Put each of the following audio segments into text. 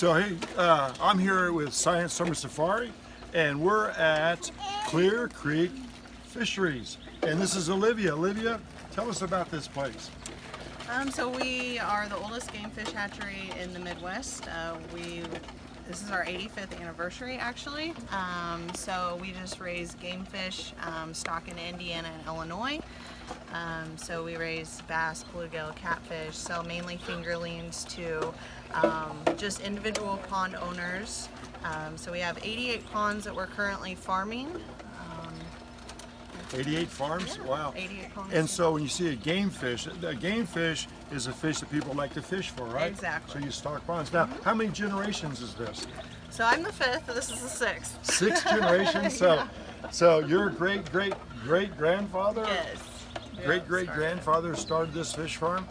So hey, I'm here with Science Summer Safari, and we're at Clear Creek Fisheries. And this is Olivia. Olivia, tell us about this place. So we are the oldest game fish hatchery in the Midwest. This is our 85th anniversary actually. So we just raise game fish, stock in Indiana and Illinois. So we raise bass, bluegill, catfish, sell mainly fingerlings to just individual pond owners. So we have 88 ponds that we're currently farming. 88 farms? Yeah, wow. 88 ponds. And so when you see a game fish is a fish that people like to fish for, right? Exactly. So you stock ponds. Now, how many generations is this? So I'm the 5th, this is the 6th. 6 generations? So, yeah. So your great-great-great-grandfather? Yes. Great-great-grandfather started this fish farm?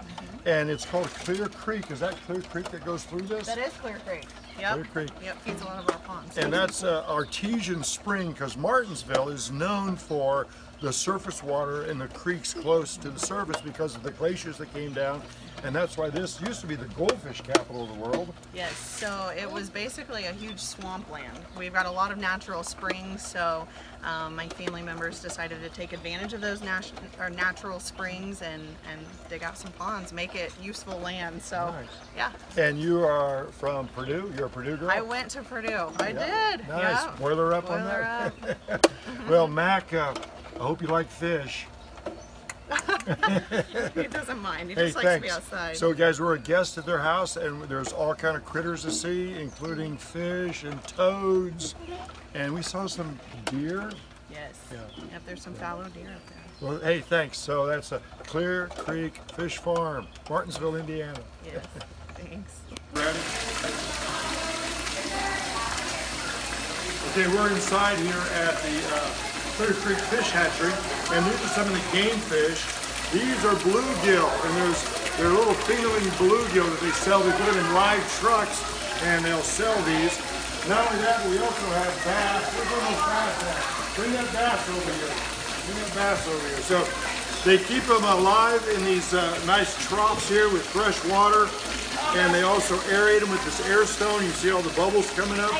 And it's called Clear Creek. Is that Clear Creek that goes through this? That is Clear Creek. Yep. Clear Creek. Yep, feeds a lot of our ponds. And that's artesian spring, because Martinsville is known for the surface water in the creeks close to the surface because of the glaciers that came down. And that's why this used to be the goldfish capital of the world. Yes, so it was basically a huge swampland. We've got a lot of natural springs, so my family members decided to take advantage of those natural springs and dig out some ponds, make it useful land. So, nice. Yeah. And you are from Purdue? You're a Purdue girl? I went to Purdue. I did. Nice. Yeah. Boiler up on that? Well, Mac, I hope you like fish. He doesn't mind. He Hey, just likes thanks. to be outside. So guys, we're a guest at their house, and there's all kind of critters to see, including fish and toads. And we saw some deer. Yes. Yeah. Yep, there's some fallow deer up there. Well, hey, thanks. So that's a Clear Creek Fish Farm, Martinsville, Indiana. Yes. Thanks. Ready? Okay, we're inside here at the Clear Creek Fish Hatchery, and these are some of the game fish. These are bluegill, and they're little fingerling bluegill that they sell. They put them in live trucks, and they'll sell these. Not only that, but we also have bass. Where's all those bass at? Bring that bass over here. Bring that bass over here. So they keep them alive in these nice troughs here with fresh water, and they also aerate them with this air stone. You see all the bubbles coming up.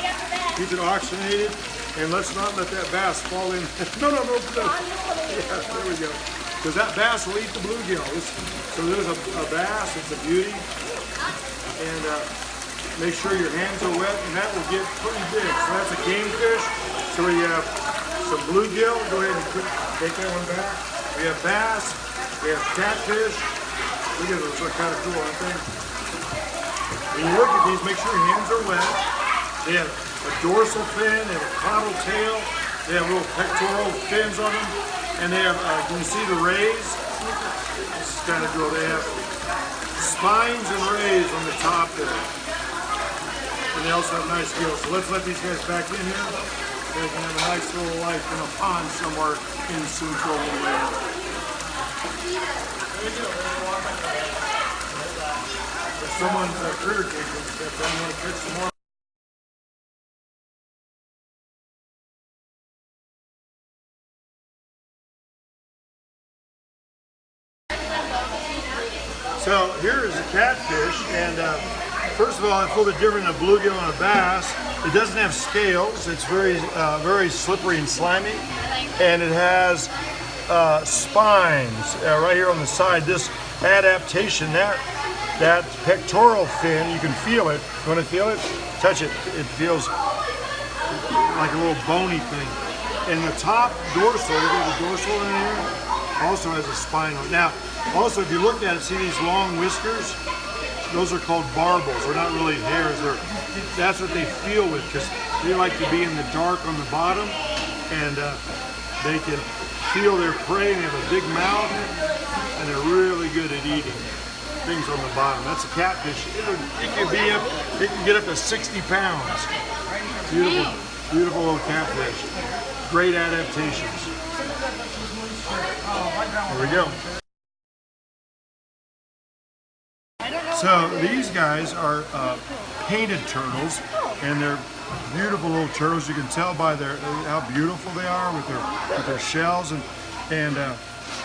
Keep it oxygenated. And let's not let that bass fall in. No. Yeah, there we go. Because that bass will eat the bluegill. So there's a bass, it's a beauty. And make sure your hands are wet, and that will get pretty big. So that's a game fish. So we have some bluegill. Go ahead and take that one back. We have bass. We have catfish. Look at those, they're kind of cool, aren't they? When you look at these, make sure your hands are wet. They have a dorsal fin, they have a caudal tail, they have little pectoral fins on them, and they have, can you see the rays? This is kind of cool. They have spines and rays on the top there. And they also have nice gills. So let's let these guys back in here. They can have a nice little life in a pond somewhere in central Indiana. If someone's critter cage, if they want to catch some more. So here is a catfish, and first of all, it's a little bit different than a bluegill and a bass. It doesn't have scales. It's very slippery and slimy, and it has spines right here on the side. This adaptation, that pectoral fin, you can feel it. You want to feel it? Touch it. It feels like a little bony thing. And the top dorsal, look at the dorsal in here, also has a spine on it. Now, also, if you look at it, see these long whiskers? Those are called barbels. They're not really hairs. That's what they feel with, because they like to be in the dark on the bottom, and they can feel their prey, and they have a big mouth, and they're really good at eating things on the bottom. That's a catfish. It can get up to 60 pounds. Beautiful, beautiful little catfish. Great adaptations. There we go. So these guys are painted turtles, and they're beautiful little turtles. You can tell by how beautiful they are with their shells, and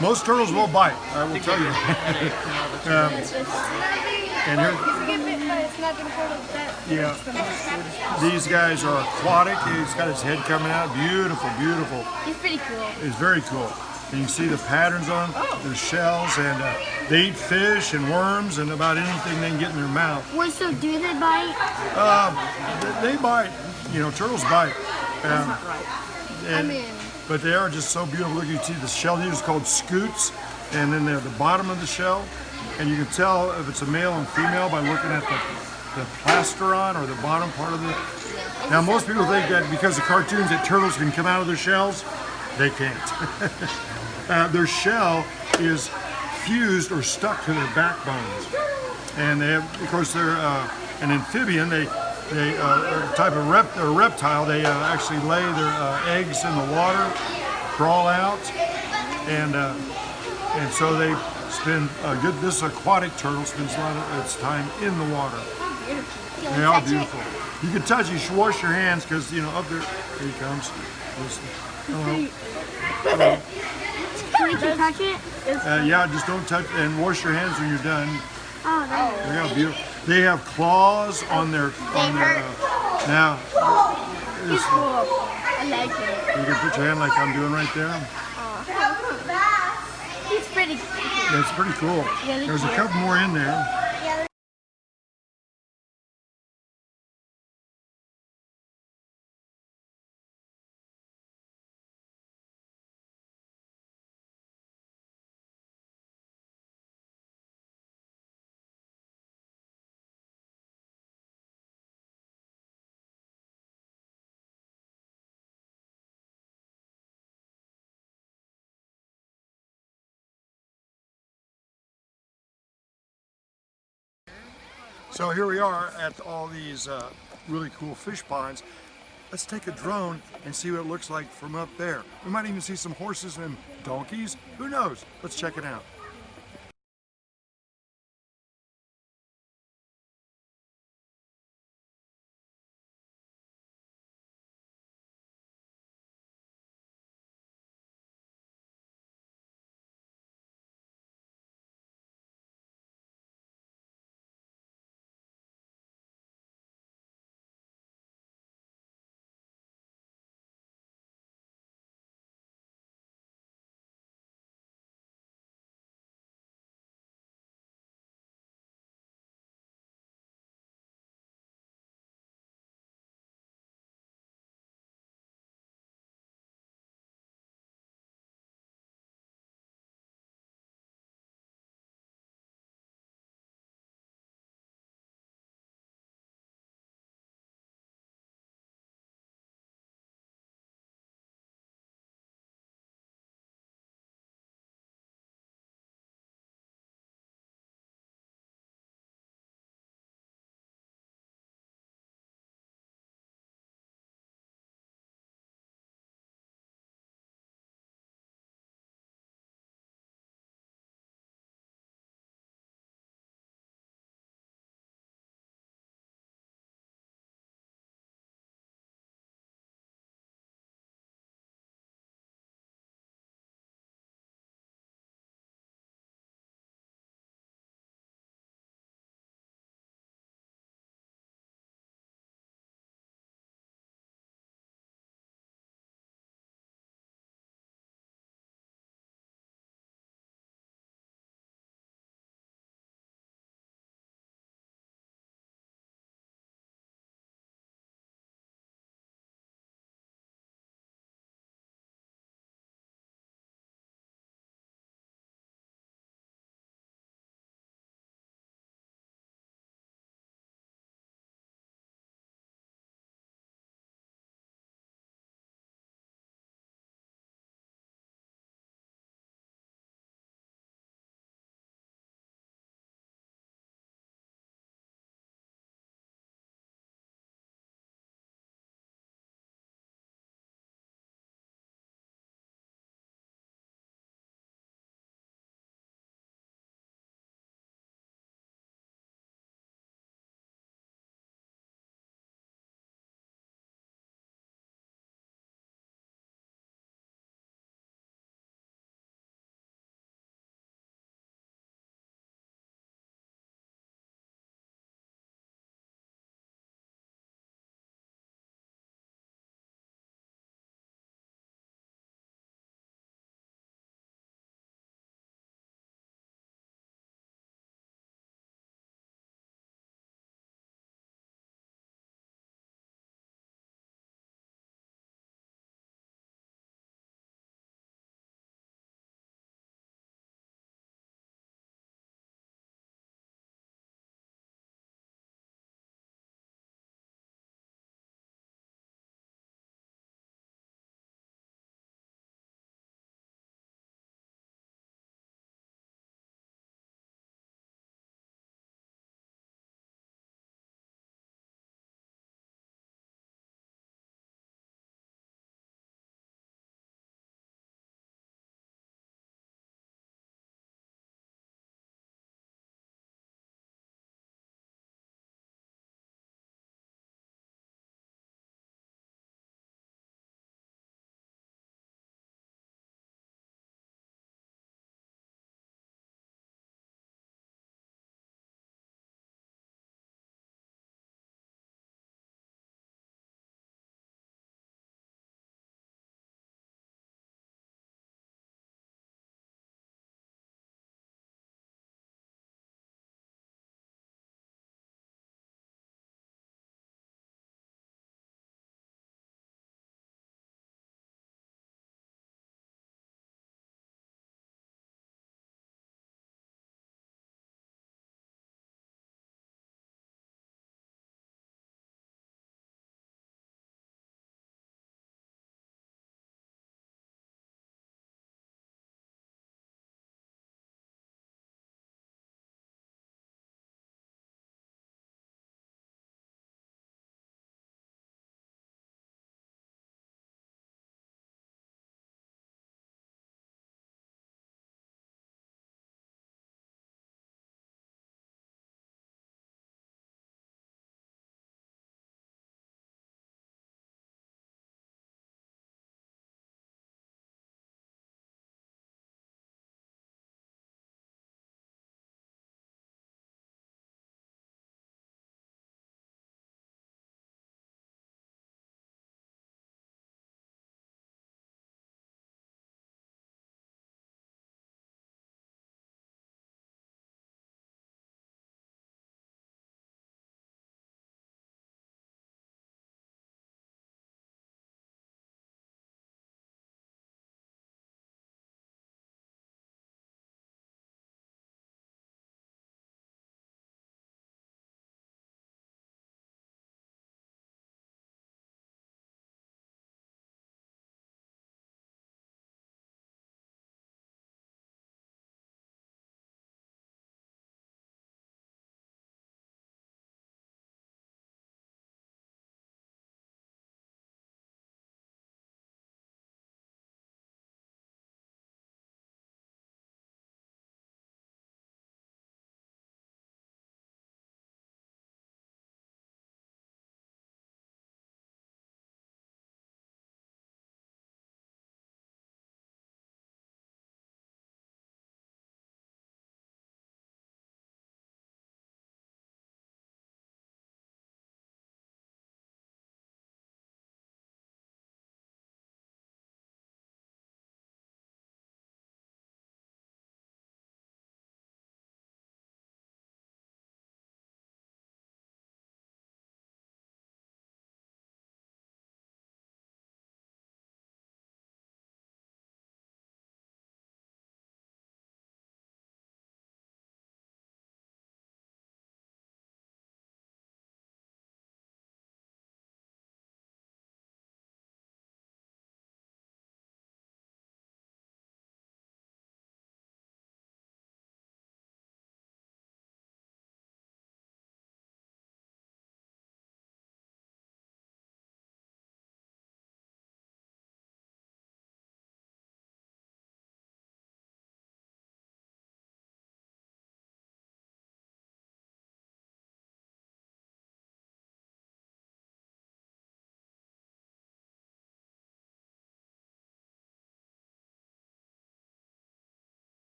most turtles will bite. I will tell you. And here, never heard of that. Yeah. These guys are aquatic. He's got his head coming out. Beautiful, beautiful. He's pretty cool. It's very cool. And you see the patterns on the shells, and they eat fish and worms and about anything they can get in their mouth. Wait, so do they bite? They bite. You know, turtles bite. That's not right. But they are just so beautiful. Look, you see the shell here is called scutes, and then they're at the bottom of the shell, and you can tell if it's a male and female by looking at the plastron or the bottom part of the. Now, most people think that because of cartoons that turtles can come out of their shells. They can't. Their shell is fused or stuck to their backbones, and they have, of course, they're an amphibian. They are a type of reptile. They actually lay their eggs in the water, crawl out, and so they spend this aquatic turtle spends a lot of its time in the water. They are beautiful. You can touch. You should wash your hands because up there. Here he comes. Hello. Hello. Can we touch it? Yeah, just don't touch and wash your hands when you're done. Oh, that's Look how beautiful. They have claws on their. Now. It's cool. I like it. You can put your hand like I'm doing right there. He's pretty cool. Yeah, it's pretty cool. Really There's a cute. couple more in there. So here we are at all these really cool fish ponds. Let's take a drone and see what it looks like from up there. We might even see some horses and donkeys. Who knows? Let's check it out.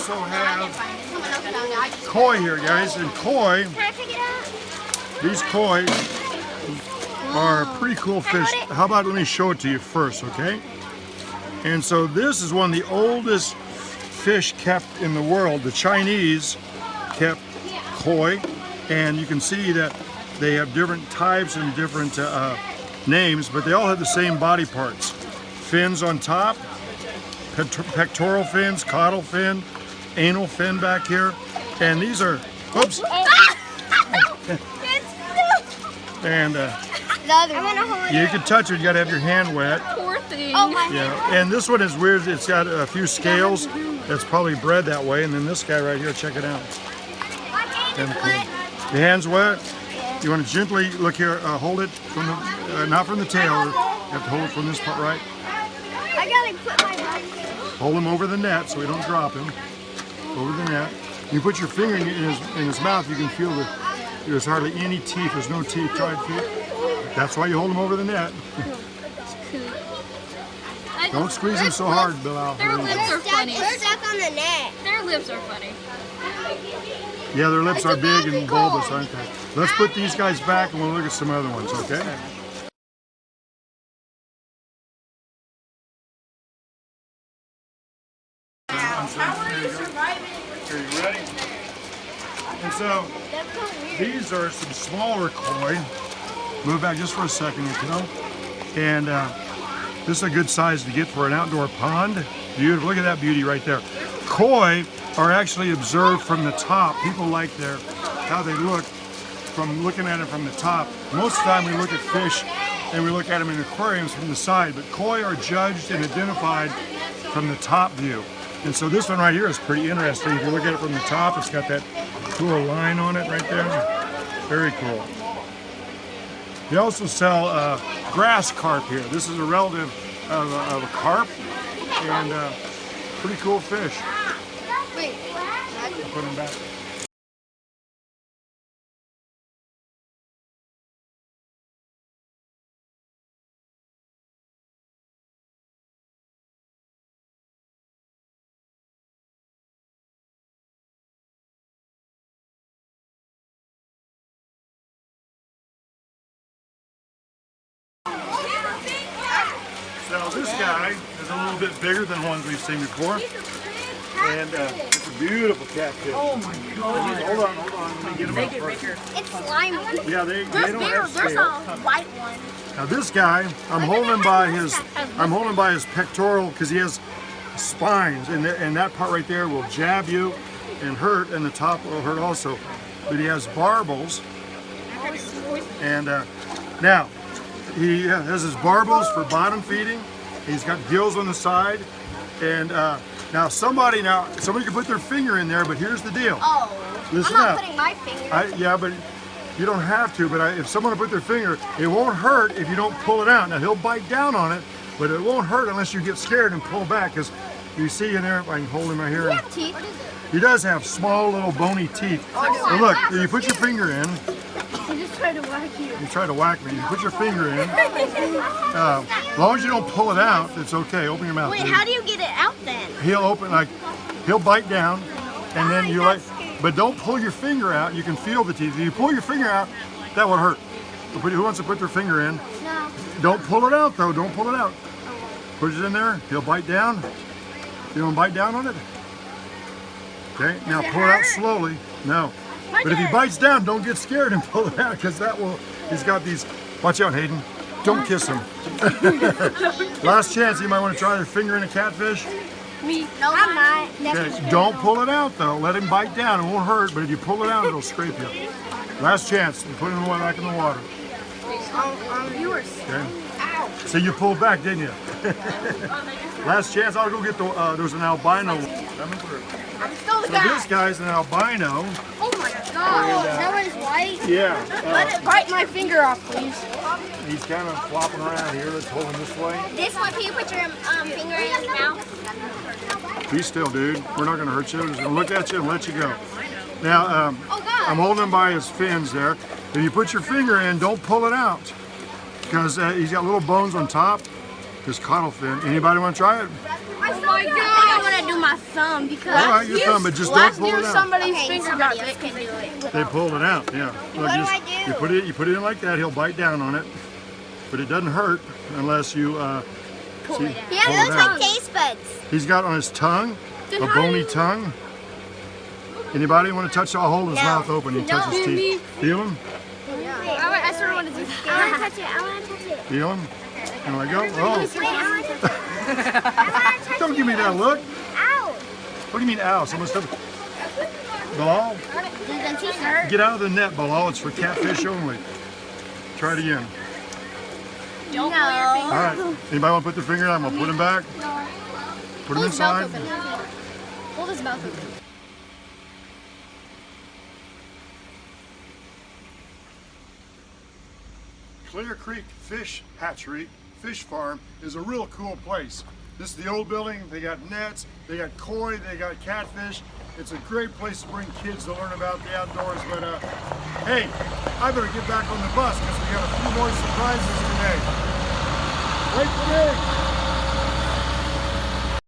also have koi here, guys. And koi, Can I pick it up? these koi are a pretty cool fish. How about let me show it to you first, okay? And so this is one of the oldest fish kept in the world. The Chinese kept koi, and you can see that they have different types and different names, but they all have the same body parts. Fins on top, pectoral fins, caudal fin, anal fin back here, and these are, oops, and you can touch it, you gotta have your hand wet. Poor thing. Oh my Yeah, and this one is weird, it's got a few scales, that's probably bred that way, and then this guy right here, check it out. Kind of cool. Your hand's wet, you want to gently, look here, hold it from the, not from the tail, you have to hold it from this part, right? I gotta put my butt. Hold him over the net so we don't drop him. Over the net. You put your finger in his mouth, you can feel that there's hardly any teeth. There's no teeth, tried teeth. That's why you hold him over the net. Don't squeeze him so hard, Bill. Their lips are funny. They're stuck on the net. Their lips are funny. Yeah, their lips are big and bulbous, aren't they? Let's put these guys back and we'll look at some other ones, okay? Are you ready? And so, these are some smaller koi. Move back just for a second, okay? And this is a good size to get for an outdoor pond. Beautiful, look at that beauty right there. Koi are actually observed from the top. People like how they look from looking at it from the top. Most of the time we look at fish and we look at them in aquariums from the side, but koi are judged and identified from the top view. And so this one right here is pretty interesting. If you look at it from the top, it's got that cool line on it right there. Very cool. They also sell grass carp here. This is a relative of a carp, and pretty cool fish. Wait. I'll put them back. So this guy is a little bit bigger than ones we've seen before, and it's a beautiful catfish. Oh my God! Hold on, let me get him out first. It's slimy. Yeah, they don't have There's scale. a white one. Now this guy, I'm holding by his pectoral because he has spines, and that part right there will jab you and hurt, and the top will hurt also. But he has barbels, and now he has his barbels for bottom feeding. He's got gills on the side, and now somebody can put their finger in there, but here's the deal. Oh, Listen I'm not up. putting my finger. Yeah, but you don't have to. But if someone will put their finger, it won't hurt if you don't pull it out. Now he'll bite down on it, but it won't hurt unless you get scared and pull back. Because you see in there, I can hold him right here. Do you have teeth? He does have small little bony teeth. And look, if you put your finger in. He just tried to whack you. You try to whack me. You put your finger in. As long as you don't pull it out, it's okay. Open your mouth. Wait, how do you get it out then? He'll bite down, and then you but don't pull your finger out. You can feel the teeth. If you pull your finger out, that would hurt. Who wants to put their finger in? No. Don't pull it out though. Don't pull it out. Put it in there. He'll bite down. You don't bite down on it. Okay. Now pull it out slowly. No. But if he bites down, don't get scared and pull it out because he's got these, watch out Hayden, don't kiss him. Last chance, you might want to try your finger in a catfish. Me? No, I'm not. Okay, don't pull it out though, let him bite down, it won't hurt, but if you pull it out, it'll scrape you. Last chance, and put him back in the water. Yours. Okay. So you pulled back, didn't you? Last chance, I'll go get there's an albino. I'm still the So guy. this guy's an albino. Oh my God. That one's white? Yeah. Let it bite my finger off, please. He's kind of flopping around here. Let's hold him this way. This one, can you put your finger in his mouth? Be still, dude. We're not going to hurt you. We're just going to look at you and let you go. Now, Oh God. I'm holding him by his fins there. If you put your finger in, don't pull it out. Because he's got little bones on top. This caudal fin. Anybody want to try it? Oh my God! I want to do my thumb because All right, your thumb, but just don't pull it out. somebody's finger got it. Can do it. They pulled it out, yeah. What do I do? You put it in like that, he'll bite down on it. But it doesn't hurt unless you Pull it out. pull Yeah, it those out. like taste buds. He's got on his tongue, a bony tongue. Anybody want to touch? I'll hold his mouth open. He touches his teeth. Feel him? I sort of want to do that. I want to touch it. I want to touch it. Feel him? And let go. Wait, Oh, I want to touch it. I want to touch don't give me that look. Ow! What do you mean, ow? Someone stepped. Bilal, Does the teeth hurt? get out of the net, Bilal. It's for catfish only. Try it again. No. All right. Anybody want to put their finger on? I'm gonna put him back. Put him inside. Hold his mouth open. Clear Creek Fish Hatchery, Fish Farm is a real cool place. This is the old building. They got nets, they got koi, they got catfish. It's a great place to bring kids to learn about the outdoors. But hey, I better get back on the bus because we got a few more surprises today. Wait for me.